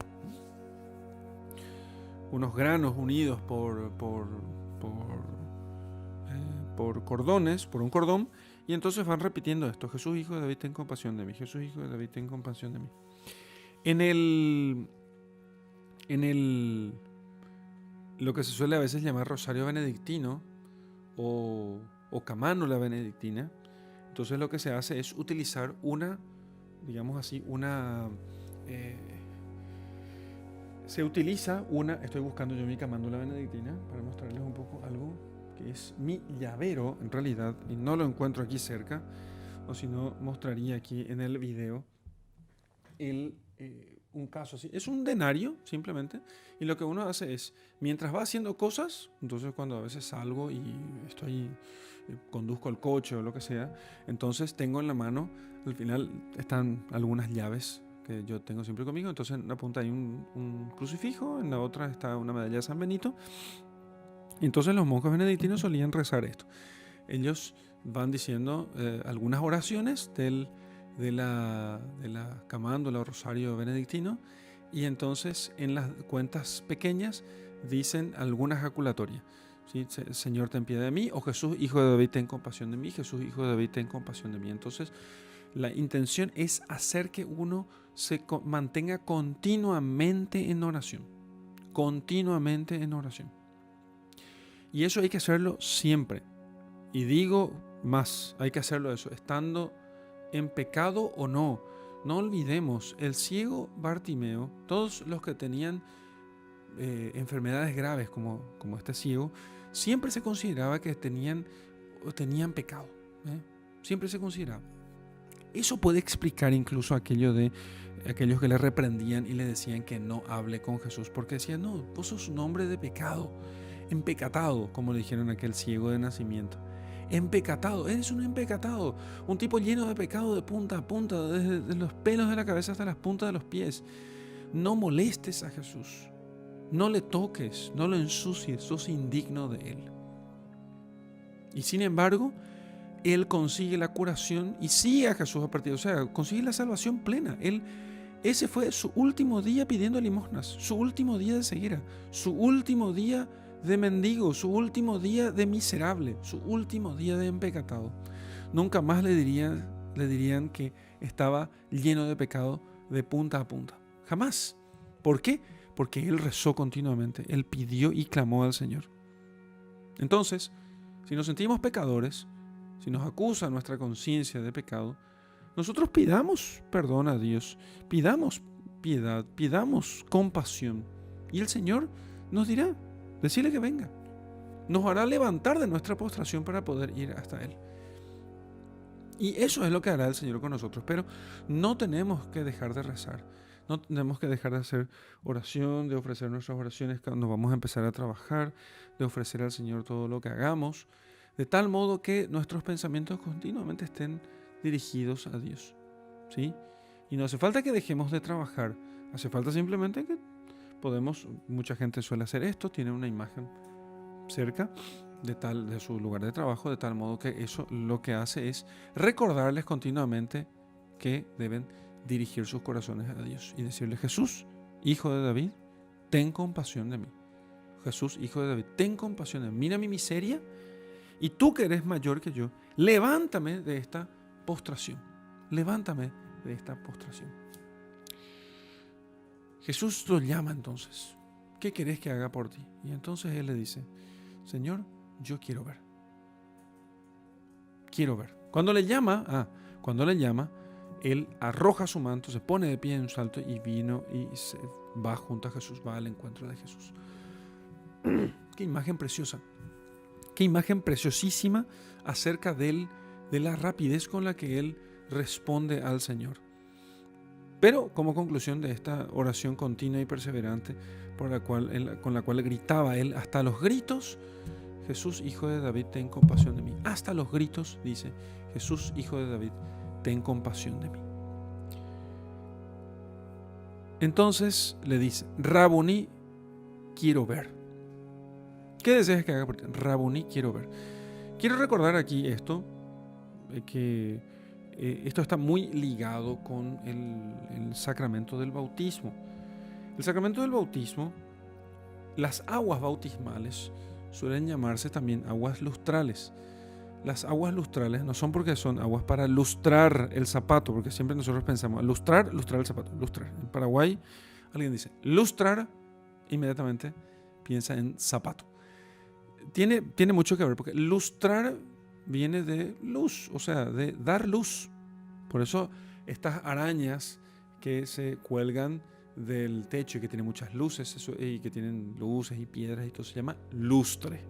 unos granos unidos por cordones, por un cordón, y entonces van repitiendo esto: Jesús, hijo de David, ten compasión de mí. Jesús, hijo de David, ten compasión de mí. Lo que se suele a veces llamar rosario benedictino o camándula benedictina, entonces lo que se hace es utilizar estoy buscando yo mi camándula benedictina para mostrarles un poco algo que es mi llavero en realidad, y no lo encuentro aquí cerca, o si no mostraría aquí en el video un caso así. Es un denario simplemente, y lo que uno hace es, mientras va haciendo cosas, entonces cuando a veces salgo y conduzco el coche o lo que sea, entonces tengo en la mano, al final están algunas llaves que yo tengo siempre conmigo. Entonces en una punta hay un crucifijo, en la otra está una medalla de San Benito. Entonces los monjes benedictinos solían rezar esto. Ellos van diciendo algunas oraciones de la camándula o rosario benedictino, y entonces en las cuentas pequeñas dicen alguna ejaculatoria. ¿Sí? Señor, ten piedad de mí, o Jesús, hijo de David, ten compasión de mí. Jesús, hijo de David, ten compasión de mí. Entonces la intención es hacer que uno se mantenga continuamente en oración. Continuamente en oración. Y eso hay que hacerlo siempre. Y digo más, hay que hacerlo eso, estando en pecado o no. No olvidemos, el ciego Bartimeo, todos los que tenían enfermedades graves como este ciego, siempre se consideraba que tenían pecado. Siempre se consideraba. Eso puede explicar incluso aquello de aquellos que le reprendían y le decían que no hable con Jesús, porque decían: no, vos sos un hombre de pecado, empecatado, como le dijeron a aquel ciego de nacimiento. Empecatado, eres un empecatado, un tipo lleno de pecado de punta a punta, desde los pelos de la cabeza hasta las puntas de los pies. No molestes a Jesús, no le toques, no lo ensucies, sos indigno de Él. Y sin embargo, Él consigue la curación y sigue a Jesús a partir, o sea, consigue la salvación plena. Ese fue su último día pidiendo limosnas, su último día de ceguera, su último día de mendigo, su último día de miserable, su último día de empecatado. Nunca más le dirían que estaba lleno de pecado de punta a punta. Jamás. ¿Por qué? Porque él rezó continuamente, él pidió y clamó al Señor. Entonces, si nos sentimos pecadores, si nos acusa nuestra conciencia de pecado, nosotros pidamos perdón a Dios, pidamos piedad, pidamos compasión, y el Señor nos dirá: decirle que venga. Nos hará levantar de nuestra postración para poder ir hasta Él. Y eso es lo que hará el Señor con nosotros. Pero no tenemos que dejar de rezar. No tenemos que dejar de hacer oración, de ofrecer nuestras oraciones cuando vamos a empezar a trabajar, de ofrecer al Señor todo lo que hagamos, de tal modo que nuestros pensamientos continuamente estén dirigidos a Dios. ¿Sí? Y no hace falta que dejemos de trabajar. Hace falta simplemente que mucha gente suele hacer esto, tiene una imagen cerca de su lugar de trabajo, de tal modo que eso lo que hace es recordarles continuamente que deben dirigir sus corazones a Dios y decirle: Jesús, hijo de David, ten compasión de mí. Jesús, hijo de David, ten compasión de mí. Mira mi miseria, y tú que eres mayor que yo, levántame de esta postración. Levántame de esta postración. Jesús lo llama entonces: ¿qué querés que haga por ti? Y entonces él le dice: Señor, yo quiero ver. Quiero ver. Cuando le llama, él arroja su manto, se pone de pie en un salto y se va junto a Jesús, va al encuentro de Jesús. Qué imagen preciosa. Qué imagen preciosísima acerca de la rapidez con la que él responde al Señor. Pero como conclusión de esta oración continua y perseverante con la cual gritaba él hasta los gritos: Jesús, hijo de David, ten compasión de mí. Hasta los gritos dice: Jesús, hijo de David, ten compasión de mí. Entonces le dice: Rabuní, quiero ver. ¿Qué deseas que haga por ti? Rabuní, quiero ver. Quiero recordar aquí esto, que esto está muy ligado con el sacramento del bautismo. El sacramento del bautismo, las aguas bautismales suelen llamarse también aguas lustrales. Las aguas lustrales no son porque son aguas para lustrar el zapato, porque siempre nosotros pensamos lustrar el zapato, lustrar. En Paraguay alguien dice lustrar, inmediatamente piensa en zapato. Tiene mucho que ver, porque lustrar viene de luz, o sea, de dar luz. Por eso estas arañas que se cuelgan del techo y que tienen muchas luces y que tienen luces y piedras y todo, se llama lustre.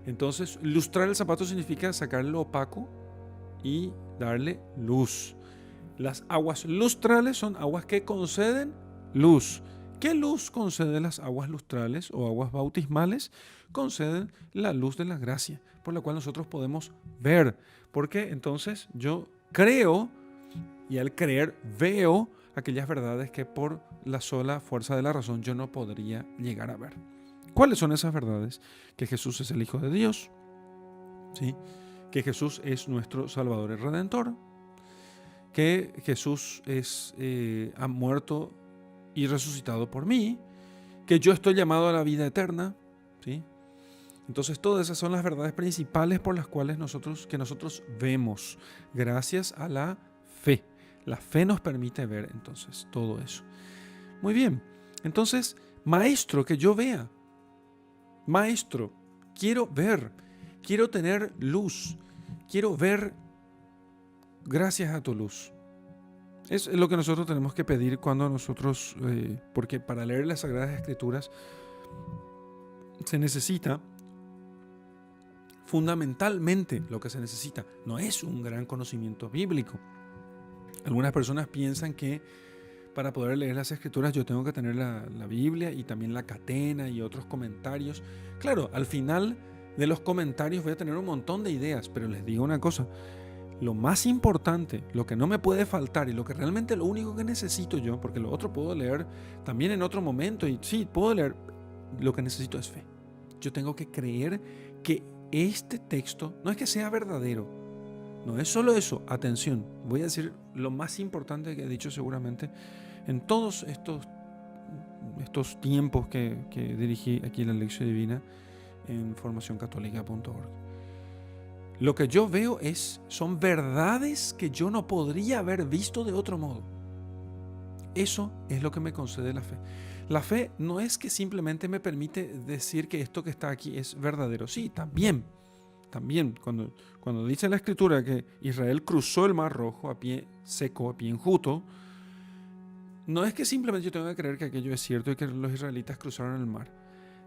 Entonces, lustrar el zapato significa sacarle lo opaco y darle luz. Las aguas lustrales son aguas que conceden luz. ¿Qué luz conceden las aguas lustrales o aguas bautismales? Conceden la luz de la gracia, por la cual nosotros podemos ver. Porque entonces yo creo, y al creer veo aquellas verdades que por la sola fuerza de la razón yo no podría llegar a ver. ¿Cuáles son esas verdades? Que Jesús es el Hijo de Dios, ¿sí? Que Jesús es nuestro Salvador y Redentor, que Jesús ha muerto y resucitado por mí, que yo estoy llamado a la vida eterna, ¿sí? Entonces todas esas son las verdades principales por las cuales nosotros vemos, gracias a la fe. La fe nos permite ver entonces todo eso. Muy bien, entonces, maestro, que yo vea. Maestro, quiero ver, quiero tener luz, quiero ver gracias a tu luz. Es lo que nosotros tenemos que pedir cuando nosotros, porque para leer las Sagradas Escrituras se necesita, fundamentalmente lo que se necesita no es un gran conocimiento bíblico. Algunas personas piensan que para poder leer las Escrituras yo tengo que tener la Biblia y también la catena y otros comentarios. Claro, al final de los comentarios voy a tener un montón de ideas, pero les digo una cosa, lo más importante, lo que no me puede faltar y lo que realmente lo único que necesito yo, porque lo otro puedo leer también en otro momento y sí, puedo leer, lo que necesito es fe. Yo tengo que creer que este texto no es que sea verdadero, no es solo eso. Atención, voy a decir lo más importante que he dicho seguramente en todos estos tiempos que dirigí aquí en la Lección Divina en formacioncatólica.org. Lo que yo veo son verdades que yo no podría haber visto de otro modo. Eso es lo que me concede la fe. La fe no es que simplemente me permite decir que esto que está aquí es verdadero. Sí, también cuando dice la Escritura que Israel cruzó el Mar Rojo a pie seco, a pie enjuto, no es que simplemente yo tengo que creer que aquello es cierto y que los israelitas cruzaron el mar.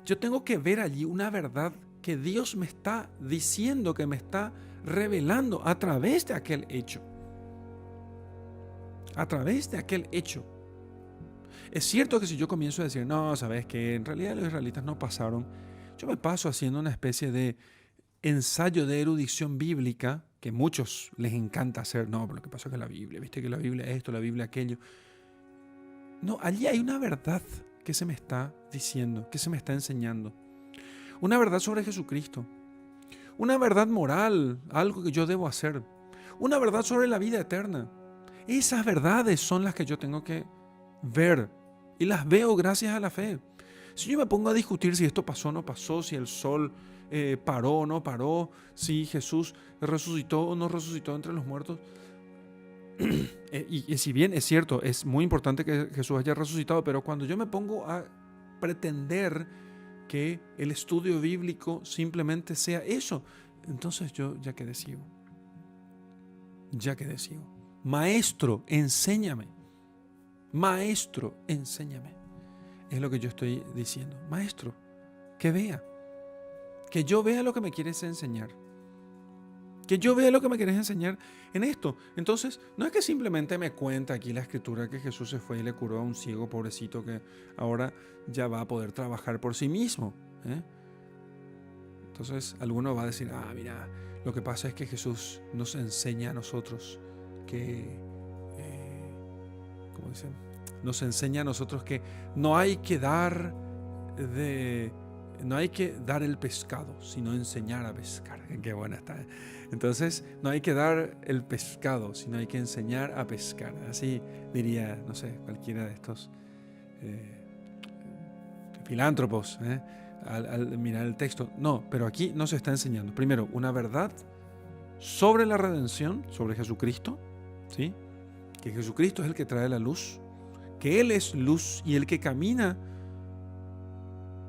Yo tengo que ver allí una verdad que Dios me está diciendo, que me está revelando a través de aquel hecho. A través de aquel hecho. Es cierto que si yo comienzo a decir, no, ¿sabes qué? En realidad los israelitas no pasaron. Yo me paso haciendo una especie de ensayo de erudición bíblica, que muchos les encanta hacer. No, pero lo que pasa es que la Biblia, viste que la Biblia esto, la Biblia aquello. No, allí hay una verdad que se me está diciendo, que se me está enseñando. Una verdad sobre Jesucristo. Una verdad moral, algo que yo debo hacer. Una verdad sobre la vida eterna. Esas verdades son las que yo tengo que ver. Y las veo gracias a la fe. Si yo me pongo a discutir si esto pasó o no pasó, si el sol paró o no paró, si Jesús resucitó o no resucitó entre los muertos, y si bien es cierto, es muy importante que Jesús haya resucitado, pero cuando yo me pongo a pretender que el estudio bíblico simplemente sea eso, entonces yo ya quedé ciego. Maestro, enséñame. Maestro, enséñame. Es lo que yo estoy diciendo. Maestro, que vea. Que yo vea lo que me quieres enseñar. Que yo vea lo que me quieres enseñar en esto. Entonces, no es que simplemente me cuenta aquí la Escritura que Jesús se fue y le curó a un ciego pobrecito que ahora ya va a poder trabajar por sí mismo. Entonces, alguno va a decir, mira, lo que pasa es que Jesús nos enseña a nosotros que, ¿cómo dicen? Nos enseña a nosotros que no hay que dar de no hay que dar el pescado, sino enseñar a pescar. Qué buena está. Entonces, no hay que dar el pescado, sino hay que enseñar a pescar. Así diría, no sé, cualquiera de estos filántropos, al mirar el texto. No, pero aquí nos está enseñando, primero, una verdad sobre la redención, sobre Jesucristo, ¿sí? Que Jesucristo es el que trae la luz, que Él es luz y el que camina,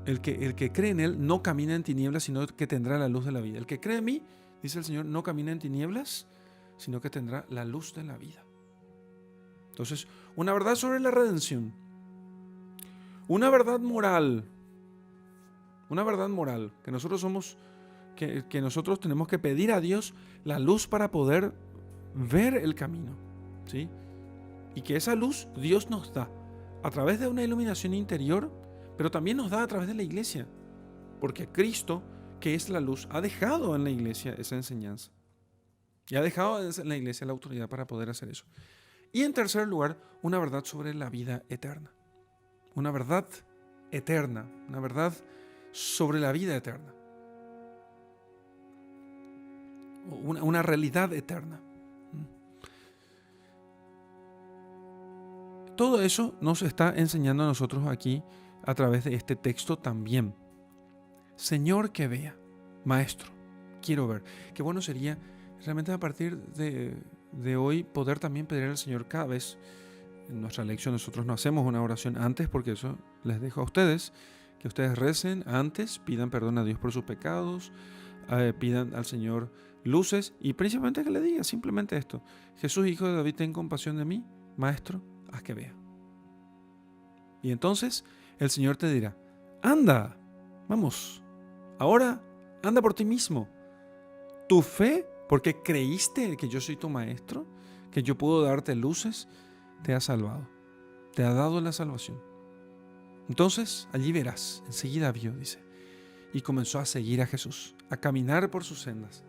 el que cree en Él no camina en tinieblas, sino que tendrá la luz de la vida. El que cree en mí, dice el Señor, no camina en tinieblas, sino que tendrá la luz de la vida. Entonces, una verdad sobre la redención, una verdad moral, que nosotros somos, que nosotros tenemos que pedir a Dios la luz para poder ver el camino, ¿sí? Y que esa luz Dios nos da a través de una iluminación interior, pero también nos da a través de la iglesia, porque Cristo, que es la luz, ha dejado en la iglesia esa enseñanza y ha dejado en la iglesia la autoridad para poder hacer eso. Y en tercer lugar, una verdad sobre la vida eterna, una verdad eterna, una verdad sobre la vida eterna, una realidad eterna. Todo eso nos está enseñando a nosotros aquí a través de este texto también. Señor, que vea. Maestro, quiero ver. Qué bueno sería realmente a partir de hoy poder también pedir al Señor cada vez. En nuestra lección nosotros no hacemos una oración antes, porque eso les dejo a ustedes, que ustedes recen antes, pidan perdón a Dios por sus pecados, pidan al Señor luces y principalmente que le diga simplemente esto: Jesús, hijo de David, ten compasión de mí. Maestro, haz que vea. Y entonces el Señor te dirá: anda, vamos, ahora anda por ti mismo. Tu fe, porque creíste que yo soy tu maestro, que yo puedo darte luces, te ha salvado, te ha dado la salvación. Entonces allí verás, enseguida vio, dice, y comenzó a seguir a Jesús, a caminar por sus sendas,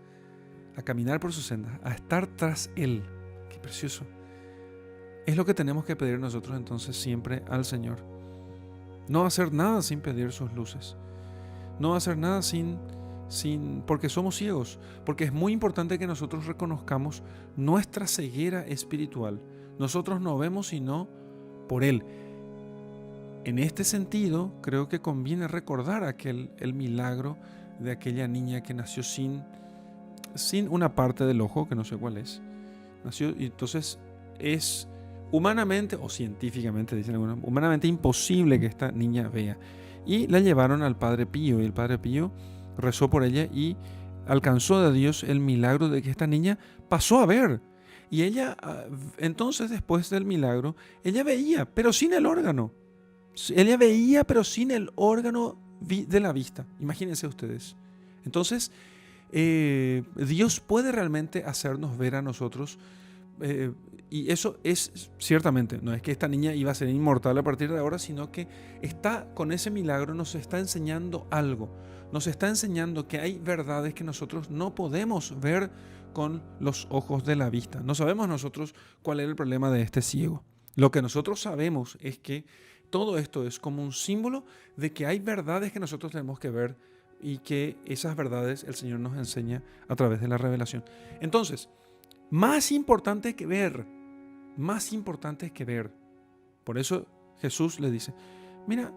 a estar tras Él. Qué precioso. Es lo que tenemos que pedir nosotros entonces siempre al Señor. No hacer nada sin pedir sus luces. No hacer nada porque somos ciegos. Porque es muy importante que nosotros reconozcamos nuestra ceguera espiritual. Nosotros no vemos sino por Él. En este sentido, creo que conviene recordar el milagro de aquella niña que nació sin una parte del ojo, que no sé cuál es. Nació y entonces es humanamente o científicamente, dicen algunos, humanamente imposible que esta niña vea. Y la llevaron al Padre Pío, y el Padre Pío rezó por ella y alcanzó de Dios el milagro de que esta niña pasó a ver. Y ella, entonces después del milagro, ella veía, pero sin el órgano. Ella veía, pero sin el órgano de la vista. Imagínense ustedes. Entonces, Dios puede realmente hacernos ver a nosotros. Y eso es ciertamente, no es que esta niña iba a ser inmortal a partir de ahora, sino que está con ese milagro, nos está enseñando algo. Nos está enseñando que hay verdades que nosotros no podemos ver con los ojos de la vista. No sabemos nosotros cuál era el problema de este ciego. Lo que nosotros sabemos es que todo esto es como un símbolo de que hay verdades que nosotros tenemos que ver y que esas verdades el Señor nos enseña a través de la revelación. Entonces, más importante que ver. Por eso Jesús le dice: mira,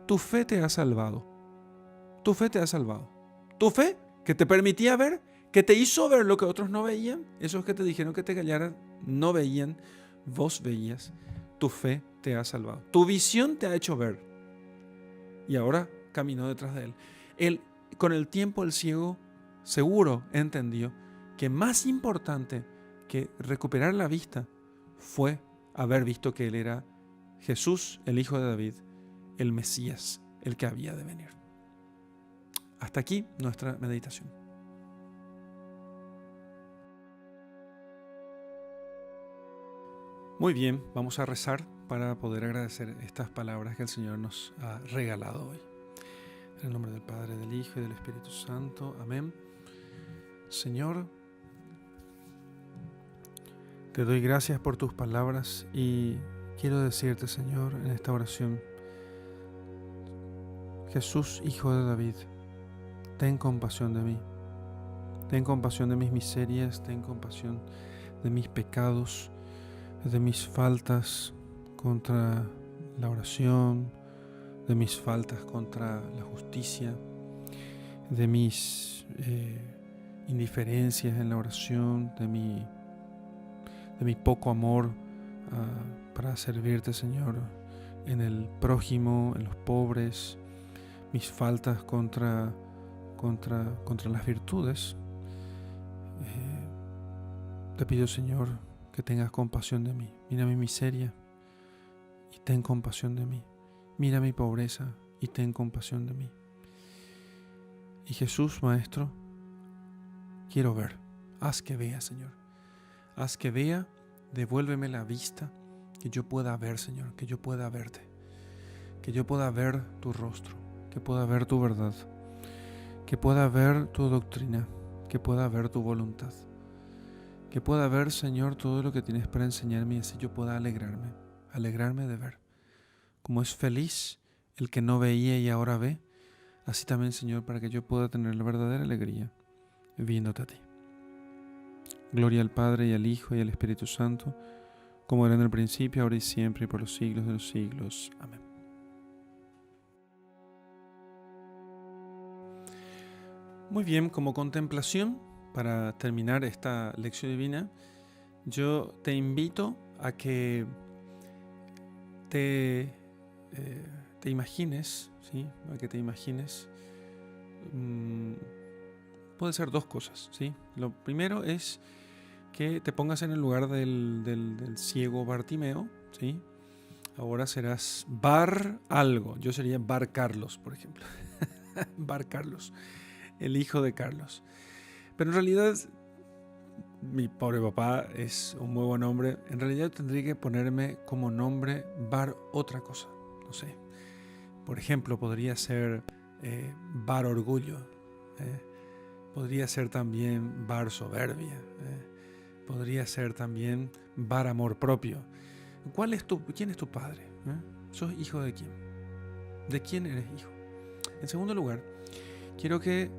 tu fe te ha salvado. Tu fe que te permitía ver, que te hizo ver lo que otros no veían. Esos que te dijeron que te callaran no veían, vos veías. Tu fe te ha salvado. Tu visión te ha hecho ver. Y ahora caminó detrás de él. Con el tiempo el ciego seguro entendió que más importante que recuperar la vista fue haber visto que Él era Jesús, el Hijo de David, el Mesías, el que había de venir. Hasta aquí nuestra meditación. Muy bien, vamos a rezar para poder agradecer estas palabras que el Señor nos ha regalado hoy. En el nombre del Padre, del Hijo y del Espíritu Santo. Amén. Señor, te doy gracias por tus palabras y quiero decirte, Señor, en esta oración, Jesús, Hijo de David, ten compasión de mí. Ten compasión de mis miserias, ten compasión de mis pecados, de mis faltas contra la oración, de mis faltas contra la justicia, de mis indiferencias en la oración, de mi poco amor para servirte, Señor, en el prójimo, en los pobres, mis faltas contra las virtudes. Te pido, Señor, que tengas compasión de mí. Mira mi miseria y ten compasión de mí. Mira mi pobreza y ten compasión de mí. Y Jesús, Maestro, quiero ver. Haz que vea, Señor. Haz que vea, devuélveme la vista, que yo pueda ver, Señor, que yo pueda verte, que yo pueda ver tu rostro, que pueda ver tu verdad, que pueda ver tu doctrina, que pueda ver tu voluntad, que pueda ver, Señor, todo lo que tienes para enseñarme y así yo pueda alegrarme de ver. Como es feliz el que no veía y ahora ve, así también, Señor, para que yo pueda tener la verdadera alegría viéndote a ti. Gloria al Padre y al Hijo y al Espíritu Santo, como era en el principio, ahora y siempre, y por los siglos de los siglos. Amén. Muy bien, como contemplación, para terminar esta lección divina, yo te invito a que te imagines, ¿sí? A que te imagines. Puede ser dos cosas, ¿sí? Lo primero es que te pongas en el lugar del ciego Bartimeo, ¿sí? Ahora serás Bar algo. Yo sería Bar Carlos, por ejemplo. Bar Carlos, el hijo de Carlos. Pero en realidad, mi pobre papá es un muy buen nombre. En realidad tendría que ponerme como nombre Bar otra cosa. No sé. Por ejemplo, podría ser Bar Orgullo. Podría ser también Bar Soberbia. Podría ser también Bar Amor Propio. ¿Quién es tu padre? ¿Sos hijo de quién? ¿De quién eres hijo? En segundo lugar, quiero que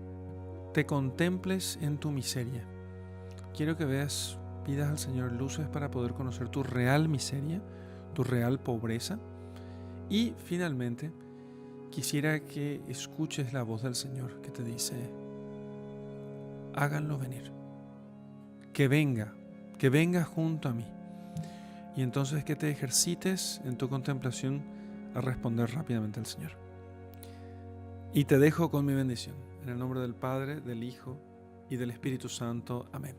te contemples en tu miseria. Quiero que pidas al Señor luces para poder conocer tu real miseria, tu real pobreza. Y finalmente, quisiera que escuches la voz del Señor que te dice: háganlo venir, que venga junto a mí. Y entonces que te ejercites en tu contemplación a responder rápidamente al Señor. Y te dejo con mi bendición. En el nombre del Padre, del Hijo y del Espíritu Santo. Amén.